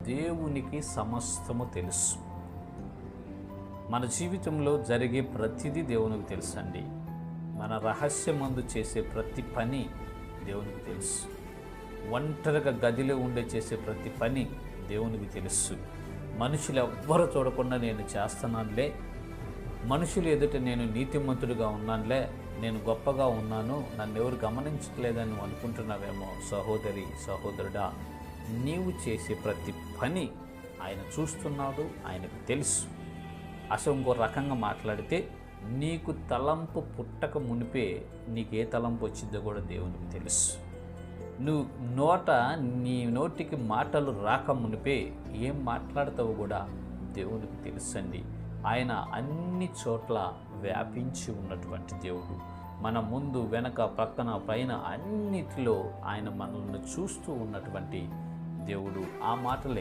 దేవునికి సమస్తము తెలుసు. మన జీవితంలో జరిగే ప్రతిదీ దేవునికి తెలుసండి. మన రహస్యమందు చేసే ప్రతి పని దేవునికి తెలుసు. ఒంటరిగా గదిలో ఉండే చేసే ప్రతి పని దేవునికి తెలుసు. మనుషులు ఎవ్వరు చూడకుండా నేను చేస్తున్నానులే, మనుషులు ఎదుట నేను నీతిమంతుడిగా ఉన్నానులే, నేను గొప్పగా ఉన్నాను, నన్ను ఎవరు గమనించట్లేదని అనుకుంటున్నావేమో సహోదరి సహోదరుడా, నీవు చేసే ప్రతి పని ఆయన చూస్తున్నాడు, ఆయనకు తెలుసు. అసలు ఇంకో రకంగా మాట్లాడితే నీకు తలంపు పుట్టక మునిపే నీకు ఏ తలంపు వచ్చిందో కూడా దేవునికి తెలుసు. నీ నోటికి మాటలు రాక మునిపే ఏం మాట్లాడతావో కూడా దేవునికి తెలుసండి. ఆయన అన్ని చోట్ల వ్యాపించి ఉన్నటువంటి దేవుడు. మన ముందు వెనక పక్కన పైన అన్నిటిలో ఆయన మనల్ని చూస్తూ ఉన్నటువంటి దేవుడు. ఆ మాటలే